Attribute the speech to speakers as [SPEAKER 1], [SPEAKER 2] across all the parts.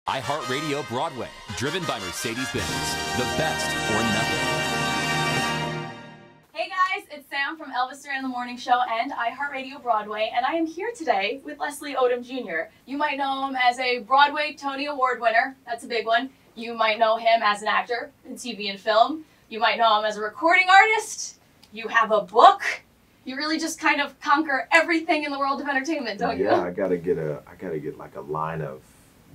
[SPEAKER 1] iHeartRadio Broadway, driven by Mercedes-Benz. The best or nothing.
[SPEAKER 2] Hey guys, it's Sam from Elvis Duran in the Morning Show and iHeartRadio Broadway, and I am here today with Leslie Odom Jr. You might know him as a Broadway Tony Award winner. That's a big one. You might know him as an actor in TV and film. You might know him as a recording artist. You have a book. You really just kind of conquer everything in the world of entertainment, don't you?
[SPEAKER 3] Yeah, I gotta get like a line of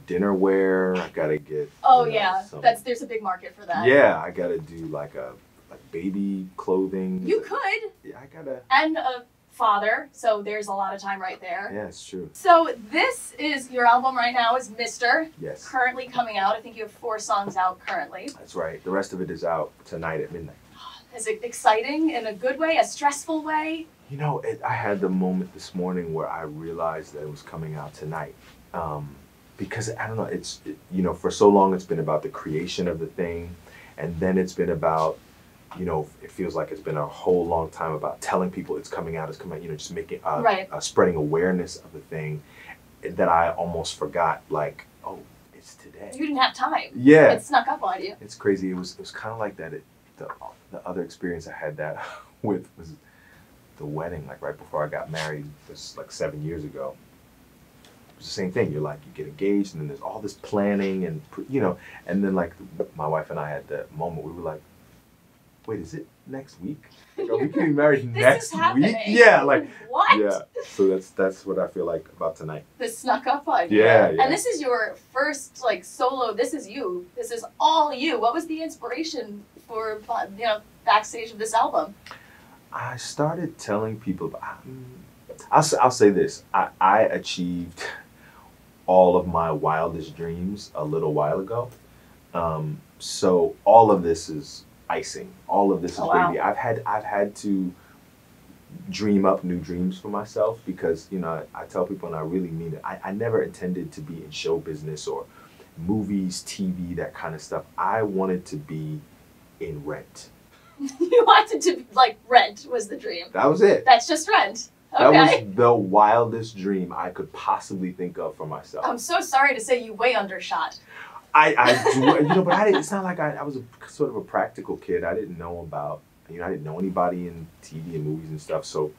[SPEAKER 3] dinnerware. I gotta get.
[SPEAKER 2] Oh yeah, there's a big market for that.
[SPEAKER 3] Yeah, I gotta do like baby clothing.
[SPEAKER 2] You could.
[SPEAKER 3] Yeah, I gotta.
[SPEAKER 2] And a father, so there's a lot of time right there.
[SPEAKER 3] Yeah, it's true.
[SPEAKER 2] So this is your album right now is Mr.
[SPEAKER 3] Yes.
[SPEAKER 2] Currently coming out. I think you have 4 songs out currently.
[SPEAKER 3] That's right. The rest of it is out tonight at midnight.
[SPEAKER 2] Is it exciting in a good way, a stressful way?
[SPEAKER 3] You know, I had the moment this morning where I realized that it was coming out tonight. Because I don't know, for so long it's been about the creation of the thing, and then it's been about, it feels like it's been a whole long time about telling people it's coming out, just making, spreading awareness of the thing, that I almost forgot, like, oh, it's today.
[SPEAKER 2] You didn't have time.
[SPEAKER 3] Yeah.
[SPEAKER 2] It snuck up on you.
[SPEAKER 3] It's crazy. It was kind of like that. The other experience I had that with was the wedding, like right before I got married, was like 7 years ago. It was the same thing. You get engaged, and then there's all this planning, and and then like my wife and I had that moment. We were like, "Wait, is it next week? Like, are we getting married next week?" Yeah, like
[SPEAKER 2] what?
[SPEAKER 3] Yeah. So that's what I feel like about tonight.
[SPEAKER 2] This snuck up on you.
[SPEAKER 3] Yeah.
[SPEAKER 2] And this is your first solo. This is you. This is all you. What was the inspiration for backstage of this album?
[SPEAKER 3] I started telling people. I'll say this. I achieved all of my wildest dreams a little while ago. So all of this is icing. All of this is gravy. I've had to dream up new dreams for myself because I tell people, and I really mean it. I never intended to be in show business or movies, TV, that kind of stuff. I wanted to be in Rent.
[SPEAKER 2] You wanted to Rent was the dream.
[SPEAKER 3] That was it.
[SPEAKER 2] That's just Rent. Okay.
[SPEAKER 3] That was the wildest dream I could possibly think of for myself.
[SPEAKER 2] I'm so sorry to say you way undershot.
[SPEAKER 3] I do, but I didn't. It's not like I was sort of a practical kid. I didn't know about, I didn't know anybody in TV and movies and stuff. So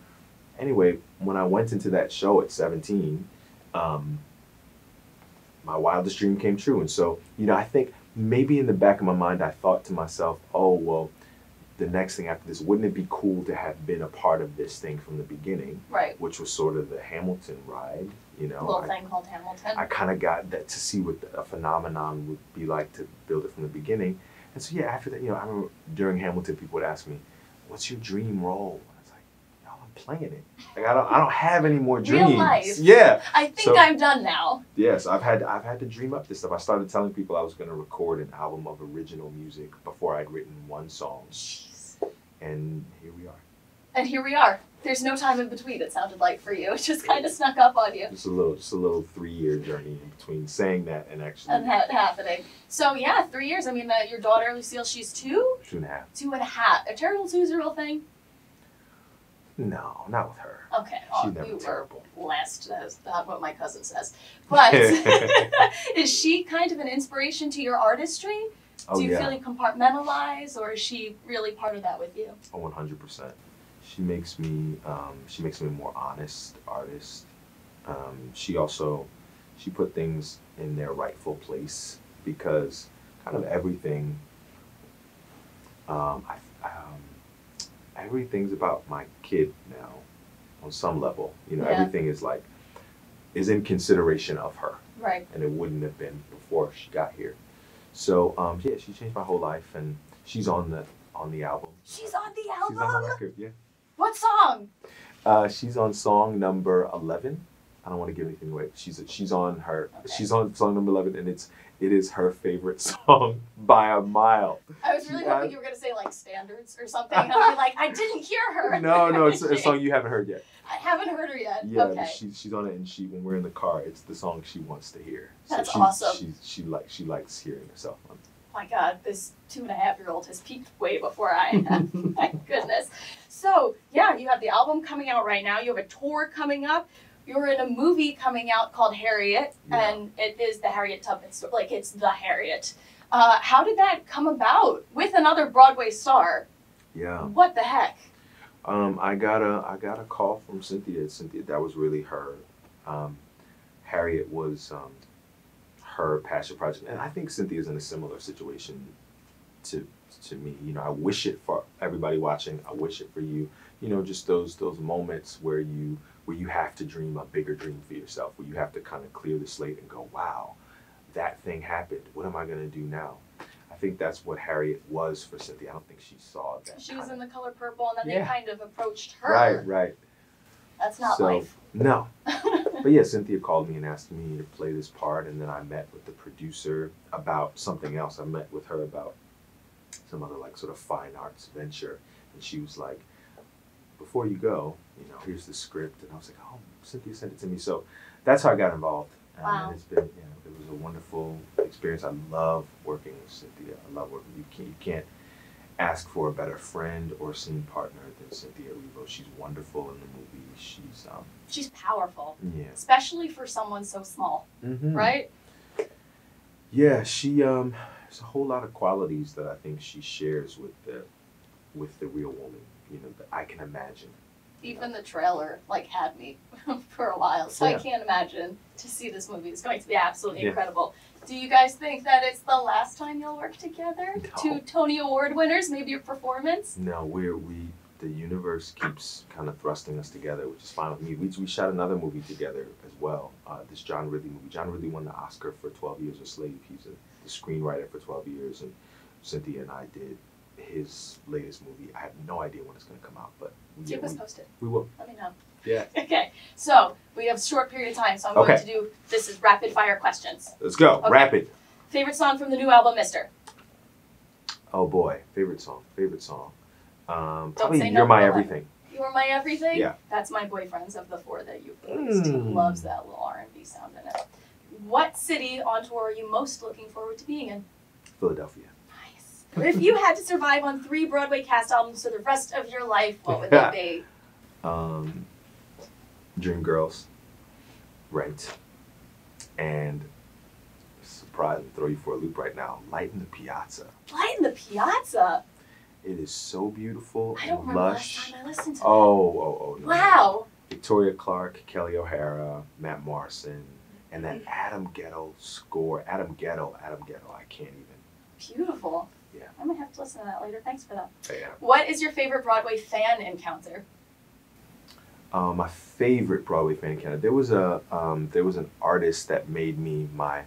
[SPEAKER 3] anyway, when I went into that show at 17, my wildest dream came true. And so, I think maybe in the back of my mind, I thought to myself, oh, well, the next thing after this, wouldn't it be cool to have been a part of this thing from the beginning? Right. Which was sort of the Hamilton ride, A little
[SPEAKER 2] thing called Hamilton.
[SPEAKER 3] I kind of got that to see what a phenomenon would be like to build it from the beginning. And so, yeah, after that, I remember during Hamilton, people would ask me, what's your dream role? And I was like, y'all, I'm playing it. Like, I don't have any more dreams.
[SPEAKER 2] Real life.
[SPEAKER 3] Yeah.
[SPEAKER 2] I think I'm done now.
[SPEAKER 3] Yes, I've had to dream up this stuff. I started telling people I was going to record an album of original music before I'd written one song.
[SPEAKER 2] Jeez.
[SPEAKER 3] And here we are.
[SPEAKER 2] And here we are. There's no time in between, it sounded like, for you. It just kind of snuck up on you.
[SPEAKER 3] Just a little 3-year journey in between saying that and actually...
[SPEAKER 2] And happening. So, yeah, 3 years. I mean, your daughter, Lucille, she's 2?
[SPEAKER 3] 2.5.
[SPEAKER 2] 2.5. A terrible 2 is a real thing?
[SPEAKER 3] No, not with her.
[SPEAKER 2] Okay.
[SPEAKER 3] She's never terrible.
[SPEAKER 2] Blessed. That's not what my cousin says. But is she kind of an inspiration to your artistry? Do you feel you compartmentalize, or is she really part of that with you?
[SPEAKER 3] Oh, 100%. She makes me a more honest artist. She put things in their rightful place, because kind of everything, everything's about my kid now, on some level. Everything is in consideration of her. Right. And it wouldn't have been before she got here. So yeah, she changed my whole life, and she's on the album.
[SPEAKER 2] She's on the album.
[SPEAKER 3] She's on the record, yeah.
[SPEAKER 2] What song?
[SPEAKER 3] She's on song number 11. I don't want to give anything away. She's on song number 11, and it is her favorite song by a mile.
[SPEAKER 2] I was really hoping you were gonna say Standards or something. And I'd be like, I didn't hear her.
[SPEAKER 3] No, it's a song you haven't heard yet.
[SPEAKER 2] I haven't heard her yet.
[SPEAKER 3] Yeah,
[SPEAKER 2] okay.
[SPEAKER 3] She's on it, and when we're in the car, it's the song she wants to hear.
[SPEAKER 2] That's awesome.
[SPEAKER 3] She likes hearing herself on it.
[SPEAKER 2] My God, this 2.5-year-old has peaked way before I have. My goodness. So yeah, you have the album coming out right now. You have a tour coming up. You're in a movie coming out called Harriet,
[SPEAKER 3] Yeah.
[SPEAKER 2] and it is the Harriet Tubman story. Like, it's the Harriet. How did that come about with another Broadway star?
[SPEAKER 3] Yeah.
[SPEAKER 2] What the heck?
[SPEAKER 3] I got a call from Cynthia. That was really her. Harriet was her passion project, and I think Cynthia's in a similar situation to me. You know, I wish it for everybody watching. I wish it for you. You know, just those moments where you have to dream a bigger dream for yourself, where you have to kind of clear the slate and go, wow, that thing happened. What am I going to do now? I think that's what Harriet was for Cynthia. I don't think she saw that.
[SPEAKER 2] She was in The Color Purple, and then
[SPEAKER 3] Yeah.
[SPEAKER 2] they kind of approached her.
[SPEAKER 3] Right.
[SPEAKER 2] That's not
[SPEAKER 3] So,
[SPEAKER 2] life.
[SPEAKER 3] No. But yeah, Cynthia called me and asked me to play this part, and then I met with the producer about something else. I met with her about some other like sort of fine arts venture, and she was like, before you go, you know, here's the script. And I was like, oh, Cynthia sent it to me. So that's how I got involved.
[SPEAKER 2] Wow.
[SPEAKER 3] And it's been, you know, it was a wonderful experience. I love working with Cynthia. I love working. You can't ask for a better friend or scene partner than Cynthia Erivo. She's wonderful in the movie.
[SPEAKER 2] She's powerful,
[SPEAKER 3] Yeah.
[SPEAKER 2] especially for someone so small,
[SPEAKER 3] Mm-hmm.
[SPEAKER 2] right?
[SPEAKER 3] Yeah, she there's a whole lot of qualities that I think she shares with the real woman. You know, that I can imagine.
[SPEAKER 2] Even the trailer like had me for a while, so
[SPEAKER 3] Yeah.
[SPEAKER 2] I can't imagine to see this movie. It's going to be absolutely
[SPEAKER 3] Yeah.
[SPEAKER 2] incredible. Do you guys think that it's the last time you'll work together?
[SPEAKER 3] No.
[SPEAKER 2] Two Tony Award winners, maybe a performance?
[SPEAKER 3] No, the universe keeps kind of thrusting us together, which is fine with me. We shot another movie together as well. This John Ridley movie. John Ridley won the Oscar for 12 Years a Slave. He's the screenwriter for 12 years, and Cynthia and I did his latest movie. I have no idea when it's going to come out, but
[SPEAKER 2] Keep us posted.
[SPEAKER 3] we will.
[SPEAKER 2] Let me know.
[SPEAKER 3] Yeah.
[SPEAKER 2] Okay, so we have a short period of time, so I'm going to do, this is rapid fire questions.
[SPEAKER 3] Let's go.
[SPEAKER 2] Okay.
[SPEAKER 3] Rapid.
[SPEAKER 2] Favorite song from the new album, Mister?
[SPEAKER 3] Oh boy, favorite song. Probably
[SPEAKER 2] say
[SPEAKER 3] You're
[SPEAKER 2] number
[SPEAKER 3] My
[SPEAKER 2] one.
[SPEAKER 3] Everything.
[SPEAKER 2] You're My Everything?
[SPEAKER 3] Yeah.
[SPEAKER 2] That's my boyfriend's of the four that you've released. He
[SPEAKER 3] Mm.
[SPEAKER 2] loves that little R&B sound in it. What city on tour are you most looking forward to being in?
[SPEAKER 3] Philadelphia.
[SPEAKER 2] Nice. If you had to survive on 3 Broadway cast albums for the rest of your life, what would they be?
[SPEAKER 3] Dreamgirls, Rent, and surprise, throw you for a loop right now. Light in the Piazza.
[SPEAKER 2] Light in the Piazza?
[SPEAKER 3] It is so beautiful
[SPEAKER 2] I don't
[SPEAKER 3] and
[SPEAKER 2] remember
[SPEAKER 3] lush.
[SPEAKER 2] last time I listened to
[SPEAKER 3] Oh, no.
[SPEAKER 2] Wow.
[SPEAKER 3] Victoria Clark, Kelly O'Hara, Matt Morrison, and then Adam Ghetto score. Adam Ghetto. I can't even.
[SPEAKER 2] Beautiful.
[SPEAKER 3] Yeah.
[SPEAKER 2] I might have to listen to that later. Thanks for that.
[SPEAKER 3] Yeah.
[SPEAKER 2] What is your favorite Broadway fan encounter?
[SPEAKER 3] My favorite Broadway fan encounter. There was an artist that made me my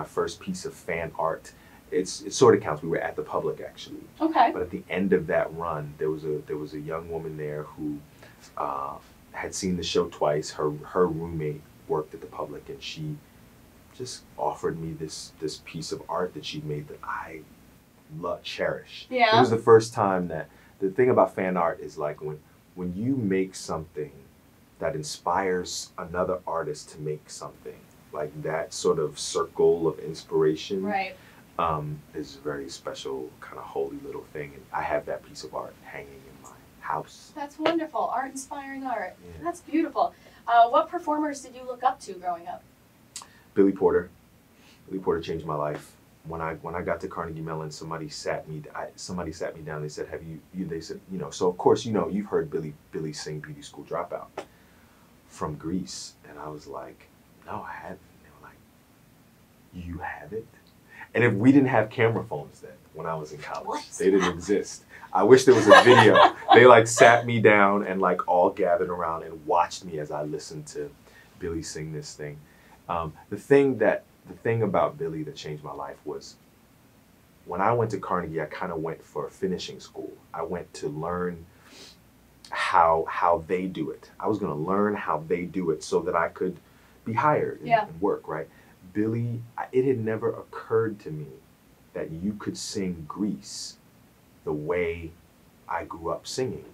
[SPEAKER 3] first piece of fan art. It sort of counts. We were at the Public actually,
[SPEAKER 2] Okay.
[SPEAKER 3] but at the end of that run, there was a young woman there who had seen the show twice. Her roommate worked at the Public, and she just offered me this piece of art that she'd made that I cherish.
[SPEAKER 2] Yeah.
[SPEAKER 3] It was the first time that the thing about fan art is like when you make something that inspires another artist to make something, like that sort of circle of inspiration.
[SPEAKER 2] Right.
[SPEAKER 3] Is a very special, kind of holy little thing. And I have that piece of art hanging in my house.
[SPEAKER 2] That's wonderful. Art inspiring art.
[SPEAKER 3] Yeah.
[SPEAKER 2] That's beautiful. What performers did you look up to growing up?
[SPEAKER 3] Billy Porter. Billy Porter changed my life. When I got to Carnegie Mellon, somebody sat me down. They said, they said, you know, so of course, you know, you've heard Billy sing Beauty School Dropout from Greece. And I was like, no, I haven't. They were like, you haven't? And if we didn't have camera phones then, when I was in college,
[SPEAKER 2] What?
[SPEAKER 3] they didn't exist. I wish there was a video. They like sat me down and like all gathered around and watched me as I listened to Billy sing this thing. The thing about Billy that changed my life was when I went to Carnegie, I kind of went for finishing school. I went to learn how they do it. I was going to learn how they do it so that I could be hired and work, right? Billy, it had never occurred to me that you could sing Grease the way I grew up singing.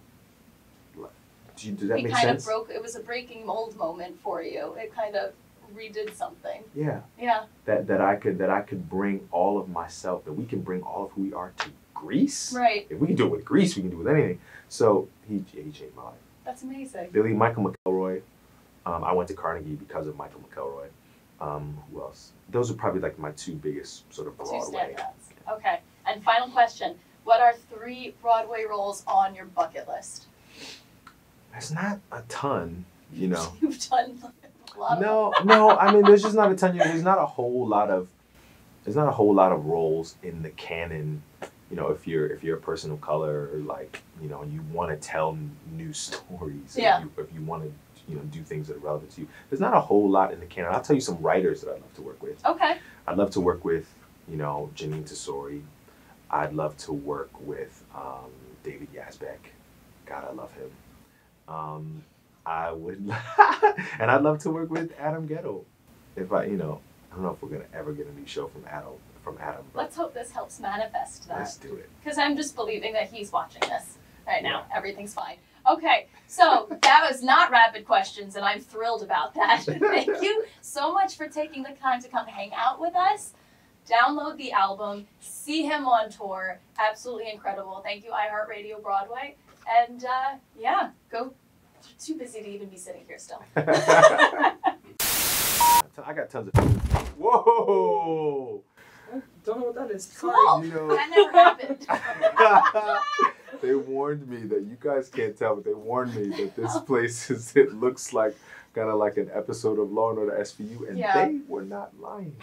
[SPEAKER 3] Does that make sense?
[SPEAKER 2] It was a breaking mold moment for you. It kind of redid something.
[SPEAKER 3] Yeah.
[SPEAKER 2] Yeah.
[SPEAKER 3] That I could bring all of myself, that we can bring all of who we are to Grease.
[SPEAKER 2] Right.
[SPEAKER 3] If we can do it with Grease, we can do it with anything. So he changed my life.
[SPEAKER 2] That's amazing.
[SPEAKER 3] Michael McElroy, I went to Carnegie because of Michael McElroy. Who else? Those are probably like my two biggest sort of Broadway.
[SPEAKER 2] Two standouts. Okay. And final question. What are 3 Broadway roles on your bucket list?
[SPEAKER 3] There's not a ton, you know.
[SPEAKER 2] You've done a lot of
[SPEAKER 3] No. I mean, there's just not a ton. There's not a whole lot of roles in the canon. You know, if you're a person of color, or like, you know, you want to tell new stories.
[SPEAKER 2] Yeah.
[SPEAKER 3] If you want to, you know, do things that are relevant to you. There's not a whole lot in the canon. I'll tell you some writers that I'd love to work with.
[SPEAKER 2] Okay.
[SPEAKER 3] I'd love to work with, you know, Janine Tesori. I'd love to work with David Yazbek. God, I love him. I would, and I'd love to work with Adam Ghetto. If I don't know if we're gonna ever get a new show from Adam.
[SPEAKER 2] Let's hope this helps manifest that.
[SPEAKER 3] Let's do it.
[SPEAKER 2] Because I'm just believing that he's watching this right now. Yeah. Everything's fine. Okay, so that was not rapid questions, and I'm thrilled about that. Thank you so much for taking the time to come hang out with us. Download the album, see him on tour. Absolutely incredible. Thank you, iHeartRadio Broadway. And yeah, go. Too busy to even be sitting here still.
[SPEAKER 3] I got tons of. Whoa!
[SPEAKER 4] Don't know what that is.
[SPEAKER 2] Cool.
[SPEAKER 3] You know,
[SPEAKER 2] That never happened.
[SPEAKER 3] they warned me that you guys can't tell, but they warned me that this place it looks like kind of like an episode of Law and Order SVU, and they were not lying.